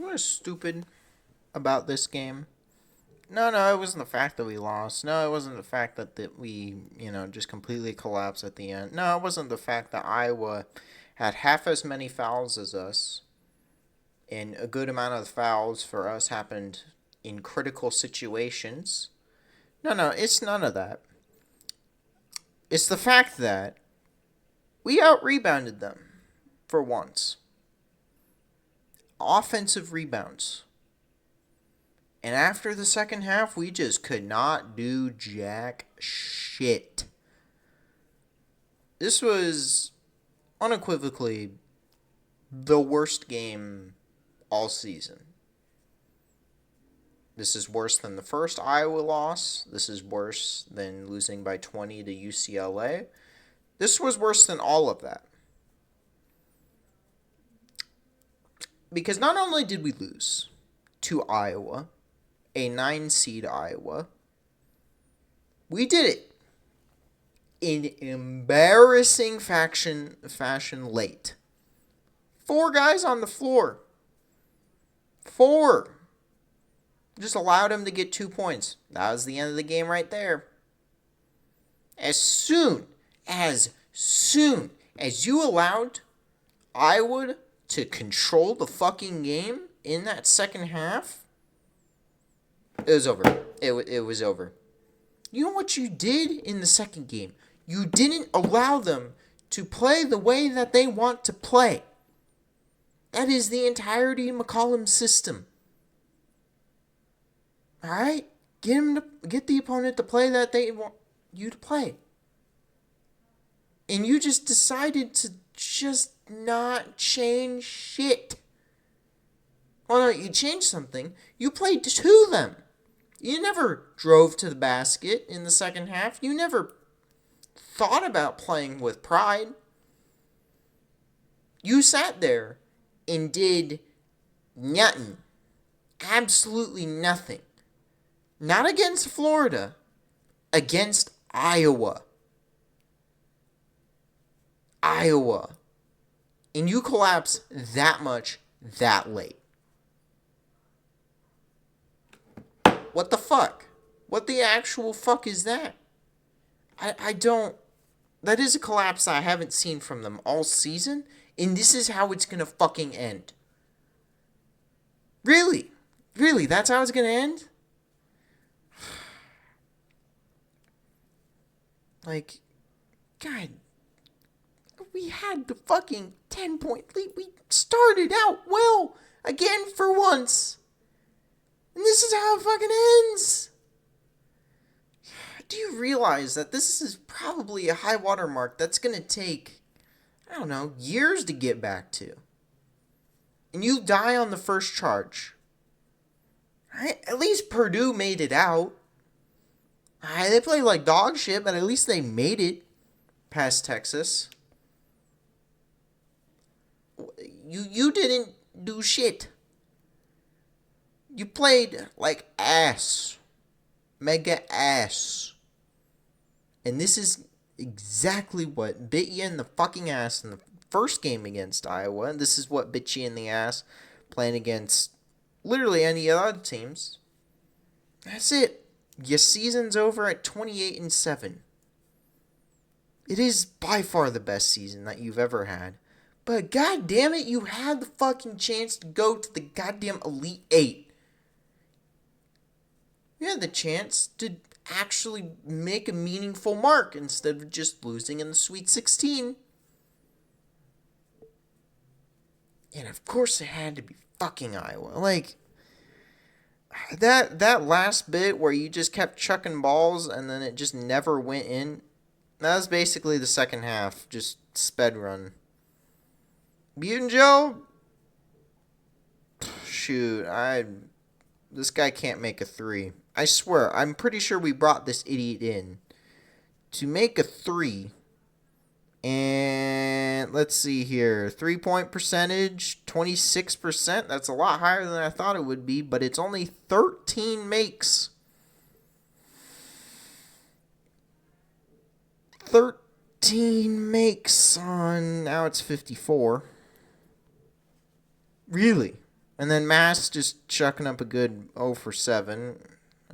was stupid about this game? No, it wasn't the fact that we lost. No, it wasn't the fact that we, just completely collapsed at the end. No, it wasn't the fact that Iowa had half as many fouls as us, and a good amount of the fouls for us happened in critical situations. No, it's none of that. It's the fact that we out rebounded them for once. Offensive rebounds. And after the second half, we just could not do jack shit. This was unequivocally the worst game all season. This is worse than the first Iowa loss. This is worse than losing by 20 to UCLA. This was worse than all of that. Because not only did we lose to Iowa, a 9 seed Iowa, we did it in embarrassing fashion late. 4 guys on the floor. 4. Just allowed him to get 2 points. That was the end of the game right there. As soon as you allowed Iowa to control the fucking game in that second half, it was over. It was over. You know what you did in the second game? You didn't allow them to play the way that they want to play. That is the entirety of McCollum's system. Alright? Get the opponent to play that they want you to play. And you just decided to just not change shit. Well, no, you changed something. You played to them. You never drove to the basket in the second half. You never thought about playing with pride. You sat there and did nothing. Absolutely nothing. Not against Florida. Against Iowa. And you collapse that much that late. What the fuck? What the actual fuck is that? I don't... That is a collapse I haven't seen from them all season, and this is how it's gonna fucking end. Really? Really? That's how it's gonna end? Like, God, we had the fucking 10-point lead. We started out well again for once. And this is how it fucking ends. Do you realize that this is probably a high water mark that's going to take, I don't know, years to get back to? And you die on the first charge. Right? At least Purdue made it out. Right, they played like dog shit, but at least they made it past Texas. You didn't do shit. You played like ass. Mega ass. And this is exactly what bit you in the fucking ass in the first game against Iowa. And this is what bit you in the ass playing against literally any other teams. That's it. Your season's over at 28-7. It is by far the best season that you've ever had. But god damn it, you had the fucking chance to go to the goddamn Elite 8. You had the chance to actually make a meaningful mark instead of just losing in the Sweet 16. And of course it had to be fucking Iowa. Like, that last bit where you just kept chucking balls and then it just never went in, that was basically the second half. Just sped run. Bute Joe? Shoot, this guy can't make a 3. I swear, I'm pretty sure we brought this idiot in to make a 3. And let's see here. 3-point percentage, 26%. That's a lot higher than I thought it would be, but it's only 13 makes. 13 makes on, now it's 54. Really? And then Mass just chucking up a good 0 for 7.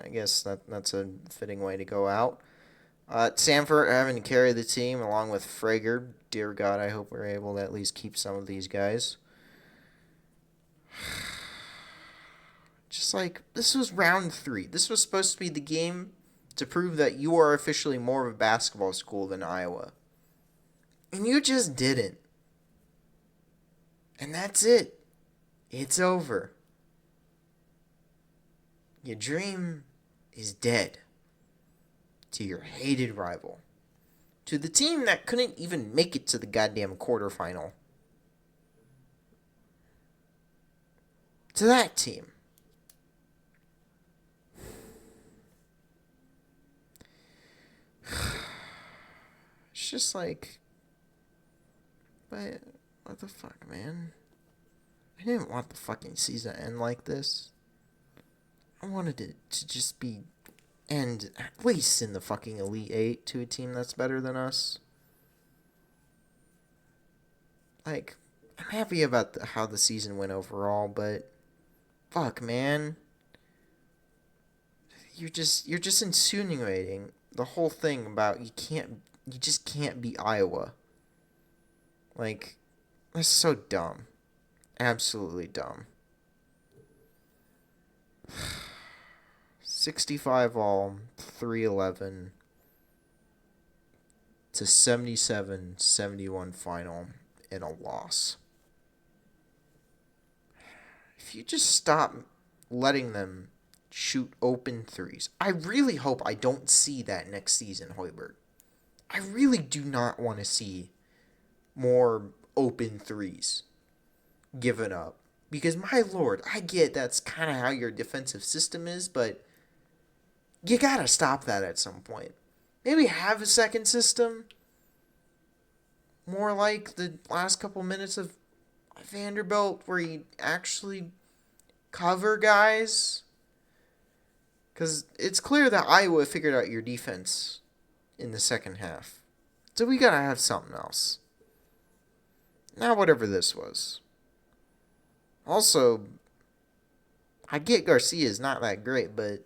I guess that's a fitting way to go out. Sanford having to carry the team along with Frager. Dear God, I hope we're able to at least keep some of these guys. Just like, this was round 3. This was supposed to be the game to prove that you are officially more of a basketball school than Iowa. And you just didn't. And that's it. It's over. Your dream is dead. To your hated rival. To the team that couldn't even make it to the goddamn quarterfinal. To that team. It's just like, but what the fuck, man? I didn't want the fucking season to end like this. I wanted it to just be end at least in the fucking Elite 8 to a team that's better than us. Like, I'm happy about how the season went overall, but fuck, man. You're just insinuating the whole thing about you just can't beat Iowa. Like, that's so dumb. Absolutely dumb. 65 all, 311 to 77-71 final in a loss. If you just stop letting them shoot open threes. I really hope I don't see that next season, Hoiberg. I really do not want to see more open threes given up. Because, my lord, I get that's kind of how your defensive system is, but you gotta stop that at some point. Maybe have a second system. More like the last couple minutes of Vanderbilt where you actually cover guys. Because it's clear that Iowa figured out your defense in the second half. So we gotta have something else. Now, whatever this was. Also, I get Garcia's not that great, but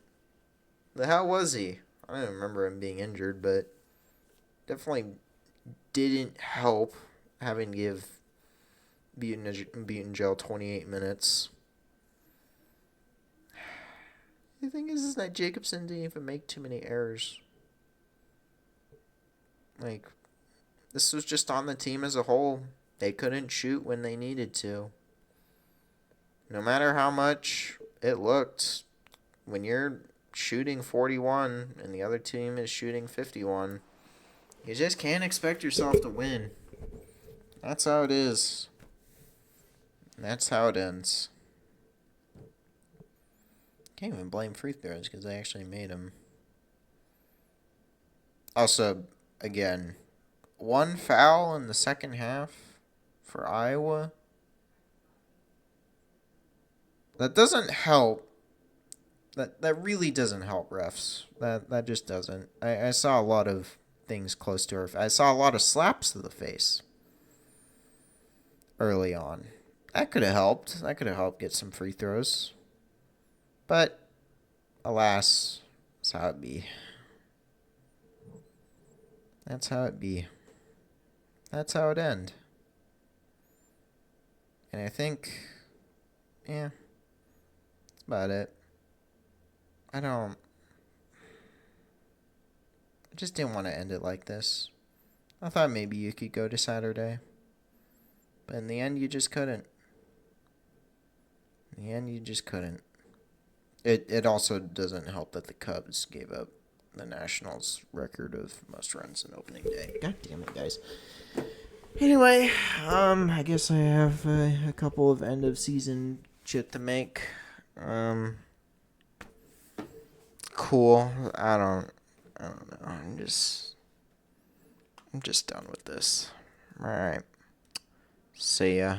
the hell was he? I don't remember him being injured, but definitely didn't help having to give Butin Gel 28 minutes. The thing is that Jacobson didn't even make too many errors. Like, this was just on the team as a whole. They couldn't shoot when they needed to. No matter how much it looked, when you're shooting 41 and the other team is shooting 51, you just can't expect yourself to win. That's how it is. That's how it ends. Can't even blame free throws because they actually made them. Also, again, one foul in the second half for Iowa. That doesn't help. That really doesn't help refs. That just doesn't. I saw a lot of things close to her. I saw a lot of slaps to the face early on. That could have helped. That could have helped get some free throws. But, alas, that's how it be. That's how it be. That's how it end. And I think, yeah, that's about it. I just didn't want to end it like this. I thought maybe you could go to Saturday. But in the end, you just couldn't. In the end, you just couldn't. It also doesn't help that the Cubs gave up the Nationals' record of most runs in opening day. God damn it, guys. Anyway, I guess I have a couple of end of season shit to make. Cool. I don't know. I'm just done with this. All right. See ya.